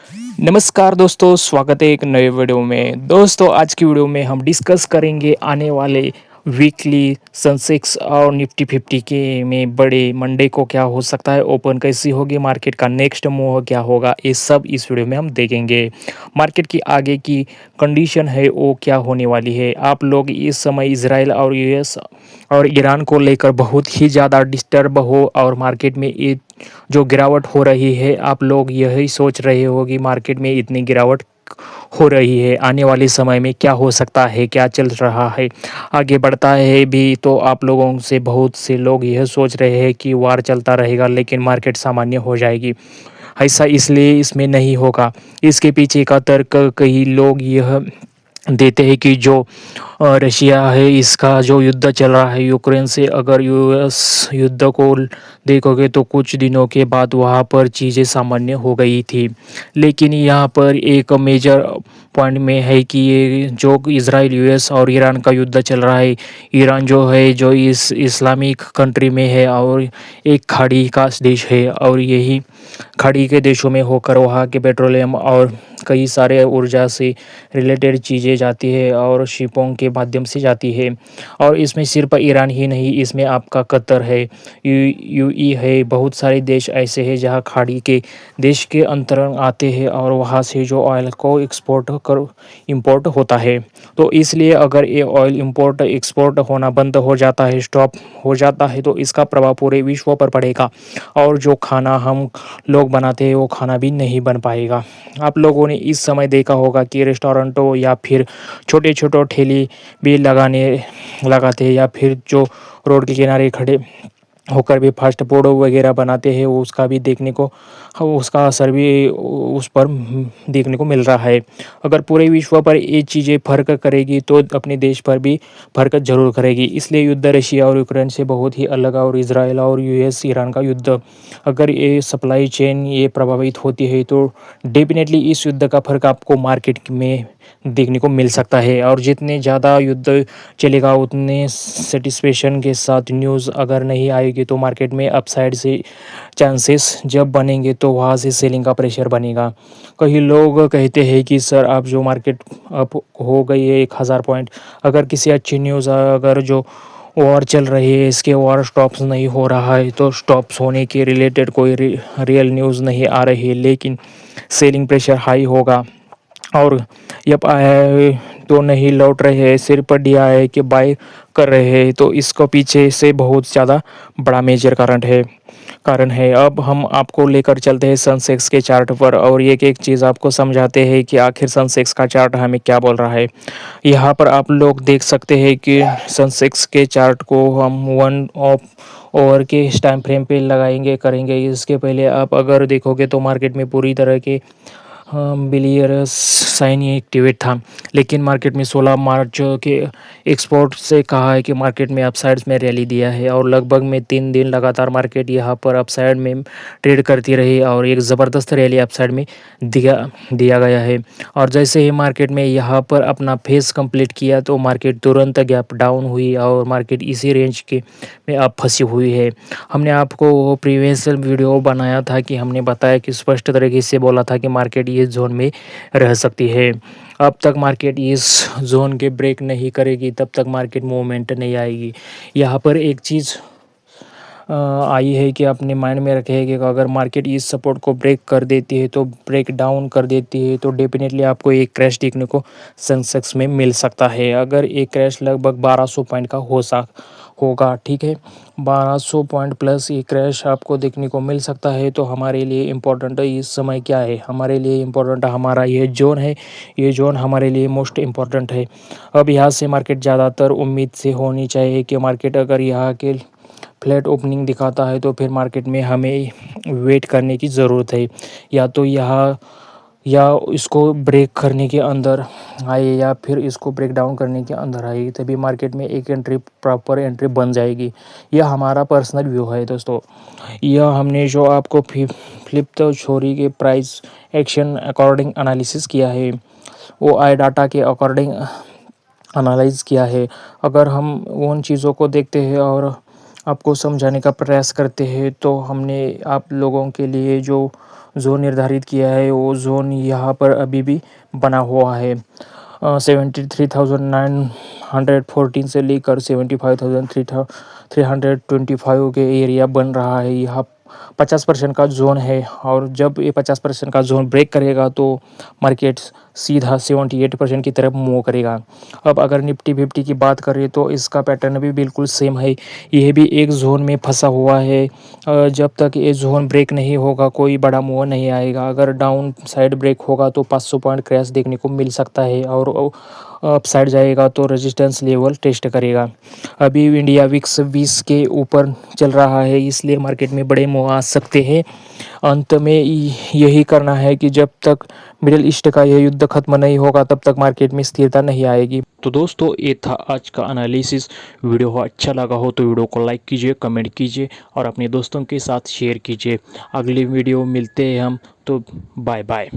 नमस्कार दोस्तों, स्वागत है एक नए वीडियो में। दोस्तों आज की वीडियो में हम डिस्कस करेंगे आने वाले वीकली सेंसेक्स और निफ्टी 50 के में बड़े मंडे को क्या हो सकता है, ओपन कैसी होगी, मार्केट का नेक्स्ट मूव क्या होगा, ये सब इस वीडियो में हम देखेंगे। मार्केट की आगे की कंडीशन है वो क्या होने वाली है। आप लोग इस समय इजराइल और यूएस और ईरान को लेकर बहुत ही ज़्यादा डिस्टर्ब हो और मार्केट में ये जो गिरावट हो रही है, आप लोग यही सोच रहे हो कि मार्केट में इतनी गिरावट हो रही है, आने वाले समय में क्या हो सकता है, क्या चल रहा है, आगे बढ़ता है भी। तो आप लोगों से बहुत से लोग यह सोच रहे हैं कि वार चलता रहेगा लेकिन मार्केट सामान्य हो जाएगी। ऐसा इसलिए इसमें नहीं होगा। इसके पीछे का तर्क कई लोग यह देते हैं कि जो रशिया है, इसका जो युद्ध चल रहा है यूक्रेन से, अगर यूएस युद्ध को देखोगे तो कुछ दिनों के बाद वहाँ पर चीज़ें सामान्य हो गई थी। लेकिन यहाँ पर एक मेजर पॉइंट में है कि ये जो इजराइल यूएस और ईरान का युद्ध चल रहा है, ईरान जो है जो इस इस्लामिक कंट्री में है और एक खाड़ी का देश है, और यही खाड़ी के देशों में होकर वहाँ के पेट्रोलियम और कई सारे ऊर्जा से रिलेटेड चीज़ें जाती है और शिपों के माध्यम से जाती है। और इसमें सिर्फ ईरान ही नहीं, इसमें आपका कतर है, यूएई है, बहुत सारे देश ऐसे हैं जहाँ खाड़ी के देश के अंतर्गत आते हैं और वहाँ से जो ऑयल को एक्सपोर्ट कर इंपोर्ट होता है। तो इसलिए अगर ये ऑयल इंपोर्ट एक्सपोर्ट होना बंद हो जाता है, स्टॉप हो जाता है, तो इसका प्रभाव पूरे विश्व पर पड़ेगा और जो खाना हम लोग बनाते हैं वो खाना भी नहीं बन पाएगा। आप लोगों ने इस समय देखा होगा कि रेस्टोरेंटों या फिर छोटे छोटे ठेले भी लगाते हैं, या फिर जो रोड के किनारे खड़े होकर भी फास्ट फूड वगैरह बनाते हैं, वो उसका भी देखने को, उसका असर भी उस पर देखने को मिल रहा है। अगर पूरे विश्व पर ये चीज़ें फ़र्क करेगी तो अपने देश पर भी फ़र्क जरूर करेगी। इसलिए युद्ध रशिया और यूक्रेन से बहुत ही अलग, और इजराइल और यूएस ईरान का युद्ध, अगर ये सप्लाई चेन ये प्रभावित होती है तो डेफिनेटली इस युद्ध का फ़र्क आपको मार्केट में देखने को मिल सकता है। और जितने ज़्यादा युद्ध चलेगा उतने सेटिस्फेक्शन के साथ न्यूज़ अगर नहीं आएगी तो मार्केट में अपसाइड से चांसेस जब बनेंगे तो वहाँ से सेलिंग का प्रेशर बनेगा। कई लोग कहते हैं कि सर आप जो मार्केट अप हो गई है 1000 पॉइंट, अगर किसी अच्छी न्यूज़, अगर जो वॉर चल रही है इसके वॉर स्टॉप्स नहीं हो रहा है, तो स्टॉप्स होने के रिलेटेड कोई रियल न्यूज़ नहीं आ रही है, लेकिन सेलिंग प्रेशर हाई होगा और यप आया है तो नहीं लौट रहे हैं, सिर पर दिया है कि बाय कर रहे हैं, तो इसको पीछे से बहुत ज़्यादा बड़ा मेजर कारण है। अब हम आपको लेकर चलते हैं सेंसेक्स के चार्ट पर और एक एक चीज़ आपको समझाते हैं कि आखिर सेंसेक्स का चार्ट हमें क्या बोल रहा है। यहाँ पर आप लोग देख सकते हैं कि सेंसेक्स के चार्ट को हम वन ऑफ ओवर के इस टाइम फ्रेम पे लगाएंगे करेंगे। इसके पहले आप अगर देखोगे तो मार्केट में पूरी तरह के बिलियर्स साइन ही एक्टिवेट था, लेकिन मार्केट में 16 मार्च के एक्सपोर्ट से कहा है कि मार्केट में अपसाइड्स में रैली दिया है और लगभग में 3 दिन लगातार मार्केट यहाँ पर अपसाइड में ट्रेड करती रही और एक ज़बरदस्त रैली अपसाइड में दिया गया है। और जैसे ही मार्केट में यहाँ पर अपना फेस कंप्लीट किया तो मार्केट तुरंत गैप डाउन हुई और मार्केट इसी रेंज के में अब फंसी हुई है। हमने आपको वो प्रीवियस वीडियो बनाया था कि हमने बताया कि स्पष्ट तरीके से बोला था कि मार्केट इस जोन में रह सकती है। अब तक मार्केट इस जोन के ब्रेक नहीं करेगी तब तक मार्केट मूवमेंट नहीं आएगी। यहाँ पर एक चीज़ आई है कि अपने माइंड में रखे कि अगर मार्केट इस सपोर्ट को ब्रेक कर देती है, तो ब्रेक डाउन कर देती है, तो डेफिनेटली आपको एक क्रैश देखने को सेंसेक्स में मिल सकता है। अगर एक क्रैश लगभग 1200 पॉइंट का होगा, ठीक है, 1200 पॉइंट प्लस ये क्रैश आपको देखने को मिल सकता है। तो हमारे लिए इम्पोर्टेंट इस समय क्या है, हमारे लिए इम्पोर्टेंट हमारा ये जोन है, ये जोन हमारे लिए मोस्ट इम्पोर्टेंट है। अब यहाँ से मार्केट ज़्यादातर उम्मीद से होनी चाहिए कि मार्केट अगर यहाँ के फ्लैट ओपनिंग दिखाता है तो फिर मार्केट में हमें वेट करने की ज़रूरत है, या तो यहाँ या इसको ब्रेक करने के अंदर आए या फिर इसको ब्रेक डाउन करने के अंदर आए, तभी मार्केट में एक एंट्री प्रॉपर एंट्री बन जाएगी। यह हमारा पर्सनल व्यू है दोस्तों। यह हमने जो आपको फ्लिप द छोरी के प्राइस एक्शन अकॉर्डिंग एनालिसिस किया है, वो आई डाटा के अकॉर्डिंग एनालाइज किया है। अगर हम उन चीज़ों को देखते हैं और आपको समझाने का प्रयास करते हैं। तो हमने आप लोगों के लिए जो ज़ोन निर्धारित किया है वो ज़ोन यहाँ पर अभी भी बना हुआ है। 73,914 से लेकर 75,325 के एरिया बन रहा है। यहाँ 50% का जोन है और जब ये 50% का जोन ब्रेक करेगा तो मार्केट सीधा 78% की तरफ मूव करेगा। अब अगर निफ्टी 50 की बात करें तो इसका पैटर्न भी बिल्कुल सेम है। यह भी एक जोन में फंसा हुआ है। जब तक ये जोन ब्रेक नहीं होगा कोई बड़ा मूव नहीं आएगा। अगर डाउन साइड ब्रेक होगा तो 500 पॉइंट क्रैश देखने को मिल सकता है और अप साइड जाएगा तो रेजिस्टेंस लेवल टेस्ट करेगा। अभी इंडिया विक्स 20 के ऊपर चल रहा है, इसलिए मार्केट में बड़े मूव आ सकते हैं। अंत में यही करना है कि जब तक मिडिल ईस्ट का यह युद्ध खत्म नहीं होगा तब तक मार्केट में स्थिरता नहीं आएगी। तो दोस्तों ये था आज का एनालिसिस। वीडियो अच्छा लगा हो तो वीडियो को लाइक कीजिए, कमेंट कीजिए और अपने दोस्तों के साथ शेयर कीजिए। अगली वीडियो मिलते हैं हम, तो बाय बाय।